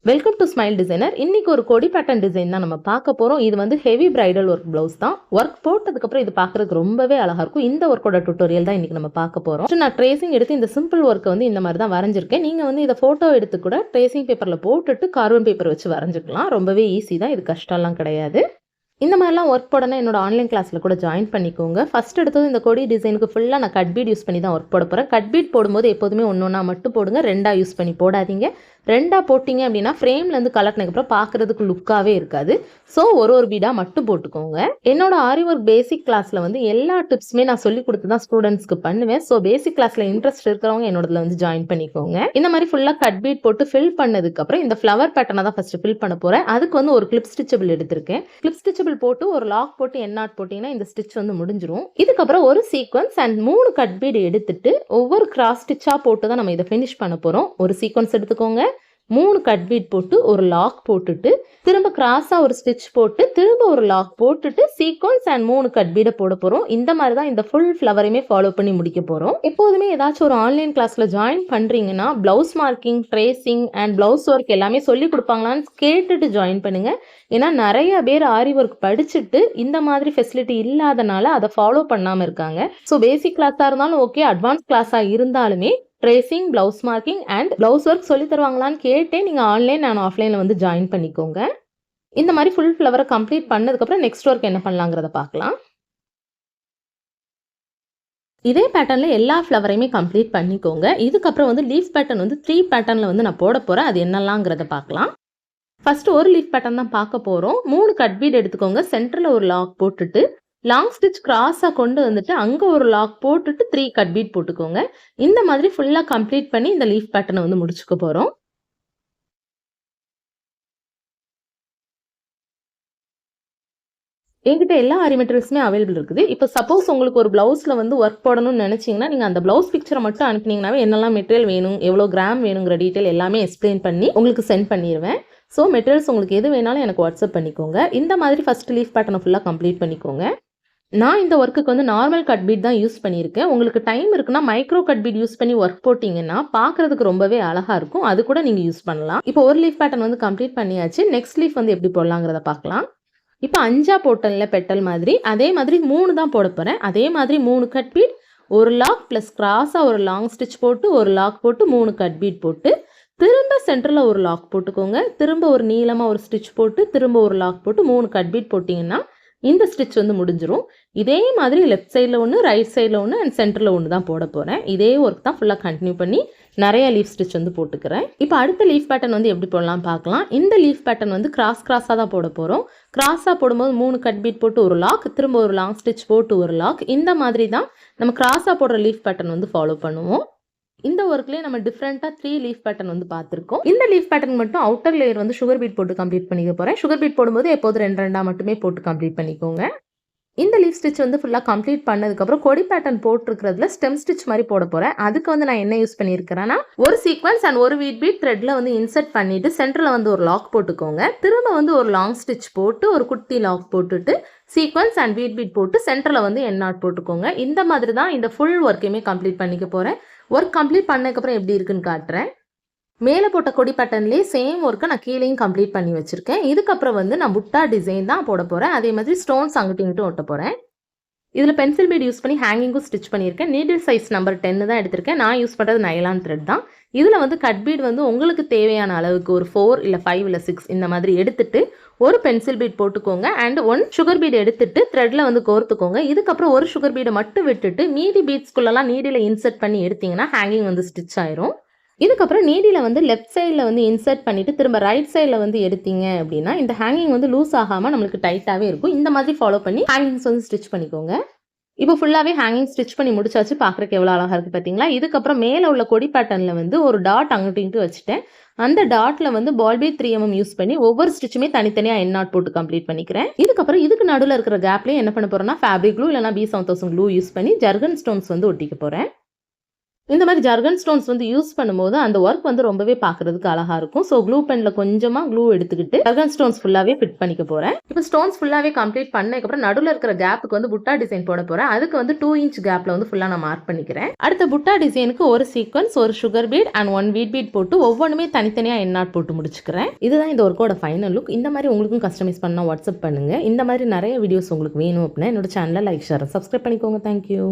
Welcome to smile designer. இன்னைக்கு ஒரு கொடி பேட்டர்ன் டிசைன் தான் நம்ம பார்க்க போறோம். இது வந்து ஹெவி பிரைடல் ஒர்க் பிளவுஸ் தான். ஒர்க் போட்டதுக்கு அப்புறம் இது பார்க்கறதுக்கு ரொம்பவே அழகா இருக்கும். இந்த ஒர்க்கோட டுட்டோரியல் தான் இன்னைக்கு நம்ம பார்க்க போறோம். நான் ட்ரேசிங் எடுத்து இந்த சிம்பிள் ஒர்க் வந்து இந்த மாதிரி தான் வரைஞ்சிருக்கேன். நீங்க வந்து இதை போட்டோ எடுத்து கூட ட்ரேசிங் பேப்பர்ல போட்டுட்டு கார்பன் பேப்பர் வச்சு வரைஞ்சிக்கலாம். ரொம்பவே ஈஸி தான், இது கஷ்டம்லாம் கிடையாது. இந்த மாதிரிலாம் ஒர்க் போடனா என்னோட ஆன்லைன் கிளாஸில் கூட ஜாயின் பண்ணிக்கோங்க. ஃபஸ்ட் எடுத்தது இந்த கொடி டிசைனுக்கு ஃபுல்லாக நான் கட் பீட் யூஸ் பண்ணி தான் ஒர்க் போட போகிறேன். கட் பீட் போடும்போது எப்போதுமே ஒன்றா மட்டும் போடுங்க, ரெண்டாக யூஸ் பண்ணி போடாதீங்க. ரெண்டாக போட்டிங்க அப்படின்னா ஃப்ரேம்லேருந்து கலட்டினதுக்கப்புறம் பார்க்குறதுக்கு லுக்காகவே இருக்காது. ஸோ ஒரு பீடாக மட்டும் போட்டுக்கோங்க. என்னோட ஆரி ஒர்க் பேசிக் கிளாஸில் வந்து எல்லா டிப்ஸுமே நான் சொல்லி கொடுத்து தான் ஸ்டூடெண்ட்ஸ்க்கு பண்ணுவேன். ஸோ பேசிக் கிளாஸில் இன்ட்ரெஸ்ட் இருக்கிறவங்க என்னோடதுல வந்து ஜாயின் பண்ணிக்கோங்க. இந்த மாதிரி ஃபுல்லாக கட் பீட் போட்டு ஃபில் பண்ணதுக்கப்புறம் இந்த ஃப்ளவர் பேட்டர்னை தான் ஃபஸ்ட்டு ஃபில் பண்ண போகிறேன். அதுக்கு வந்து ஒரு கிளிப் ஸ்டிச்சபிள் எடுத்திருக்கேன். கிளிப் ஸ்டிச்சபிள் போட்டு ஒரு லாக் போட்டு எண்ணாட் போட்டிங்கன்னா இந்த ஸ்டிச் வந்து முடிஞ்சிரும். இதுக்கப்புறம் ஒரு சீக்வன்ஸ் அண்ட் 3 கட் பீட் எடுத்துட்டு ஒவ்வொரு கிராஸ் ஸ்டிச்சாக போட்டு தான் நம்ம இதை ஃபினிஷ் பண்ண போகிறோம். ஒரு சீக்வன்ஸ் எடுத்துக்கோங்க, 3 கட் பீட் போட்டு ஒரு லாக் போட்டுட்டு திரும்ப கிராஸா ஒரு ஸ்டிச் போட்டு திரும்ப ஒரு லாக் போட்டுட்டு சீக்வன்ஸ் அண்ட் 3 கட் பீட போட போறோம். இந்த மாதிரி தான் இந்த ஃபுல் ஃப்ளவரையுமே ஃபாலோ பண்ணி முடிக்க போறோம். எப்போதுமே ஏதாச்சும் ஒரு ஆன்லைன் கிளாஸ்ல ஜாயின் பண்றீங்கன்னா blouse marking, tracing and blouse work எல்லாமே சொல்லி கொடுப்பாங்களான்னு கேட்டுட்டு ஜாயின் பண்ணுங்க. ஏன்னா நிறைய பேர் ஆரி ஒர்க் படிச்சுட்டு இந்த மாதிரி ஃபெசிலிட்டி இல்லாதனால அதை ஃபாலோ பண்ணாம இருக்காங்க. ஸோ பேசிக் கிளாஸா இருந்தாலும் ஓகே, அட்வான்ஸ் கிளாஸா இருந்தாலுமே tracing, blouse marking and blouse work சொல்லி தருவாங்களான்னு கேட்டே நீங்கள் ஆன்லைன் அண்ட் ஆஃப்லைனில் வந்து ஜாயின் பண்ணிக்கோங்க. இந்த மாதிரி ஃபுல் ஃப்ளவரை கம்ப்ளீட் பண்ணதுக்கப்புறம் நெக்ஸ்ட் ஒர்க் என்ன பண்ணலாங்கிறத பார்க்கலாம். இதே பேட்டர்னில் எல்லா ஃப்ளவரையுமே கம்ப்ளீட் பண்ணிக்கோங்க. இதுக்கப்புறம் வந்து லீஃப் பேட்டர்ன் வந்து 3 பேட்டர்னில் வந்து நான் போட போகிறேன். அது என்னலாங்கிறத பார்க்கலாம். ஃபர்ஸ்ட் ஒரு லீஃப் பேட்டர்ன் தான் பார்க்க போகிறோம். 3 கட் பீட் எடுத்துக்கோங்க. சென்டரில் ஒரு லாக் போட்டுட்டு லாங் ஸ்டிச் கிராஸாக கொண்டு வந்துட்டு அங்கே ஒரு லாக் போட்டுட்டு 3 கட் பீட் போட்டுக்கோங்க. இந்த மாதிரி ஃபுல்லாக கம்ப்ளீட் பண்ணி இந்த லீஃப் பேட்டர்னை வந்து முடிச்சுக்க போகிறோம். என்கிட்ட எல்லா ஆரி மெட்டீரியல்ஸுமே அவைலபிள் இருக்குது. இப்போ சப்போஸ் உங்களுக்கு ஒரு பிளவுஸில் வந்து ஒர்க் போடணும்னு நினச்சிங்கன்னா நீங்கள் அந்த பிளவுஸ் பிக்சரை மட்டும் அனுப்பினீங்கன்னாவே என்னெல்லாம் மெட்டீரியல் வேணும், எவ்வளோ கிராம் வேணுங்கிற டீட்டெயில் எல்லாமே எக்ஸ்பிளைன் பண்ணி உங்களுக்கு சென்ட் பண்ணிடுவேன். ஸோ மெட்டீரியல்ஸ் உங்களுக்கு எது வேணாலும் எனக்கு வாட்ஸ்அப் பண்ணிக்கோங்க. இந்த மாதிரி ஃபஸ்ட் லீஃப் பேட்டர்னை ஃபுல்லாக கம்ப்ளீட் பண்ணிக்கோங்க. நான் இந்த ஒர்க்குக்கு வந்து நார்மல் கட் பீட் தான் யூஸ் பண்ணியிருக்கேன். உங்களுக்கு டைம் இருக்குன்னா மைக்ரோ கட் பீட் யூஸ் பண்ணி ஒர்க் போட்டிங்கன்னா பார்க்குறதுக்கு ரொம்பவே அழகாக இருக்கும். அது கூட நீங்கள் யூஸ் பண்ணலாம். இப்போ ஒரு லீஃப் பேட்டர்ன் வந்து கம்ப்ளீட் பண்ணியாச்சு. நெக்ஸ்ட் லீஃப் வந்து எப்படி போடலாங்கிறத பார்க்கலாம். இப்போ 5 போட்டல பெட்டல் மாதிரி அதே மாதிரி 3 தான் போட போகிறேன். அதே மாதிரி 3 கட் பீட், ஒரு லாக் ப்ளஸ் கிராஸாக ஒரு லாங் ஸ்டிச் போட்டு ஒரு லாக் போட்டு 3 கட் பீட் போட்டு திரும்ப சென்டரில் ஒரு லாக் போட்டுக்கோங்க. திரும்ப ஒரு நீளமாக ஒரு ஸ்டிச் போட்டு திரும்ப ஒரு லாக் போட்டு 3 கட் பீட் போட்டிங்கன்னா இந்த ஸ்டிச் வந்து முடிஞ்சிரும். இதே மாதிரி லெஃப்ட் சைடில் ஒன்று, ரைட் சைடில் ஒன்று அண்ட் சென்டரில் ஒன்று தான் போட போகிறேன். இதே ஒர்க் தான் ஃபுல்லாக கண்டினியூ பண்ணி நிறைய லீஃப் ஸ்டிச் வந்து போட்டுக்கிறேன். இப்போ அடுத்த லீஃப் பேட்டர்ன் வந்து எப்படி போடலாம் பார்க்கலாம். இந்த லீஃப் பேட்டர்ன் வந்து கிராஸாக தான் போட போகிறோம். கிராஸாக போடும்போது 3 கட் பீட் போட்டு ஒரு லாக், திரும்ப ஒரு லாங் ஸ்டிச் போட்டு ஒரு லாக். இந்த மாதிரி தான் நம்ம கிராஸாக போடுற லீஃப் பேட்டர்ன் வந்து ஃபாலோ பண்ணுவோம். இந்த ஒர்க்லேயே நம்ம டிஃப்ரெண்ட்டாக 3 லீஃப் பேட்டர்ன் வந்து பார்த்துருக்கோம். இந்த லீஃப் பேட்டர்ன் மட்டும் அவுட்டர் லேயர் வந்து சுகர் பீட் போட்டு கம்ப்ளீட் பண்ணிக்க போகிறேன். சுகர் பீட் போடும்போது எப்போது 2 மட்டுமே போட்டு கம்ப்ளீட் பண்ணிக்கோங்க. இந்த லீஃப் ஸ்டிச் வந்து ஃபுல்லாக கம்ப்ளீட் பண்ணதுக்கப்புறம் கொடி பேட்டர்ன் போட்டிருக்கிறதுல ஸ்டெம் ஸ்டிச் மாதிரி போட போகிறேன். அதுக்கு வந்து நான் என்ன யூஸ் பண்ணியிருக்கிறேன்னா ஒரு சீக்வன்ஸ் அண்ட் ஒரு வீட் பீட் த்ரெட்டில் வந்து இன்சர்ட் பண்ணிவிட்டு சென்டரில் வந்து ஒரு லாக் போட்டுக்கோங்க. திரும்ப வந்து ஒரு லாங் ஸ்டிச் போட்டு ஒரு குட்டி லாக் போட்டுட்டு சீக்வன்ஸ் அண்ட் வீட் பீட் போட்டு சென்டரில் வந்து எண்ணாட் போட்டுக்கோங்க. இந்த மாதிரி தான் இந்த ஃபுல் ஒர்க்கையுமே கம்ப்ளீட் பண்ணிக்க போகிறேன். ஒர்க் கம்ப்ளீட் பண்ணதுக்கப்புறம் எப்படி இருக்குன்னு காட்டுறேன். மேலே போட்ட கொடி பேட்டர்ன்லேயே சேம் ஒர்க்கை நான் கீழேயும் கம்ப்ளீட் பண்ணி வச்சுருக்கேன். இதுக்கப்புறம் வந்து நான் புட்டா டிசைன் தான் போட போகிறேன். அதே மாதிரி ஸ்டோன்ஸ் அங்கிட்டும் இங்கிட்டும் ஒட்ட போகிறேன். இதில் பென்சில் பீட் யூஸ் பண்ணி ஹேங்கிங்கும் ஸ்டிச் பண்ணியிருக்கேன். நீடில் சைஸ் நம்பர் 10 தான் எடுத்திருக்கேன். நான் யூஸ் பண்ணுறது நைலான் த்ரெட் தான். இதில் வந்து கட் பீட் வந்து உங்களுக்கு தேவையான அளவுக்கு ஒரு 4 இல்லை 5 இல்லை 6 இந்த மாதிரி எடுத்துட்டு ஒரு பென்சில் பீட் போட்டுக்கோங்க அண்ட் 1 சுகர் பீட் எடுத்துட்டு த்ரெட்டில் வந்து கோர்த்துக்கோங்க. இதுக்கப்புறம் ஒரு சுகர் பீடை மட்டும் விட்டுட்டு மீதி பீட்ஸ்குள்ளெல்லாம் நீடில் இன்சர்ட் பண்ணி எடுத்தீங்கன்னா ஹேங்கிங் வந்து ஸ்டிச் ஆயிரும். இதுக்கப்புறம் நீடியில் வந்து லெஃப்ட் சைடில் வந்து இன்சர்ட் பண்ணிவிட்டு திரும்ப ரைட் சைடில் வந்து எடுத்தீங்க அப்படின்னா இந்த ஹேங்கிங் வந்து லூஸ் ஆகாமல் நம்மளுக்கு டைட்டாகவே இருக்கும். இந்த மாதிரி ஃபாலோ பண்ணி ஹேங்கிங்ஸ் வந்து ஸ்டிச் பண்ணிக்கோங்க. இப்போ ஃபுல்லாகவே ஹேங்கிங் ஸ்டிச் பண்ணி முடிச்சாச்சு. பார்க்குறக்கு எவ்வளோ அழகாக இருக்குது பார்த்தீங்களா. இதுக்கப்புறம் மேலே உள்ள கொடி பேட்டர்னில் வந்து ஒரு டாட் அங்கிட்டு வச்சுட்டேன். அந்த டாட்டில் வந்து பால் பீட் 3mm யூஸ் பண்ணி ஒவ்வொரு ஸ்டிச்சுமே தனித்தனியாக எண்ணாட் போட்டு கம்ப்ளீட் பண்ணிக்கிறேன். இதுக்கப்புறம் இதுக்கு நடுவில் இருக்கிற கேப்லேயே என்ன பண்ண போகிறேன்னா ஃபேப்ரிக் க்ளூ இல்லைனா B7000 க்ளூ யூஸ் பண்ணி ஜர்கன் ஸ்டோன்ஸ் வந்து ஒட்டிக்க போகிறேன். இந்த மாதிரி ஜர்கன் ஸ்டோன்ஸ் வந்து யூஸ் பண்ணும்போது அந்த ஒர்க் வந்து ரொம்பவே பார்க்கறதுக்கு அழகா இருக்கும். ஸோ க்ளூ பென்ல கொஞ்சமா க்ளூ எடுத்துக்கிட்டு ஜர்கன் ஸ்டோன்ஸ் ஃபுல்லாவே ஃபிட் பண்ணிக்க போறேன். இப்போ ஸ்டோன்ஸ் ஃபுல்லாவே கம்ப்ளீட் பண்ணதுக்கப்புறம் நடுவில் இருக்கிற கேப்புக்கு வந்து புட்டா டிசைன் போட போறேன். அதுக்கு வந்து 2 இன்ச் கேப்ல வந்து ஃபுல்லா நான் மார்க் பண்ணிக்கிறேன். அடுத்த புட்டா டிசைனுக்கு ஒரு சீக்வன்ஸ், ஒரு சுகர் பீட் அண்ட் 1 வீட் பீட் போட்டு ஒவ்வொன்றுமே தனித்தனியா எண்ணாட் போட்டு முடிச்சுக்கிறேன். இதுதான் இந்த ஒர்க்கோட ஃபைனல் லுக். இந்த மாதிரி உங்களுக்கும் கஸ்டமைஸ் பண்ணா வாட்ஸ்அப் பண்ணுங்க. இந்த மாதிரி நிறைய வீடியோஸ் உங்களுக்கு வேணும் அப்படின்னா என்னோட சேனலை லைக், ஷேர், சப்ஸ்கிரைப் பண்ணிக்கோங்க. தேங்க்யூ.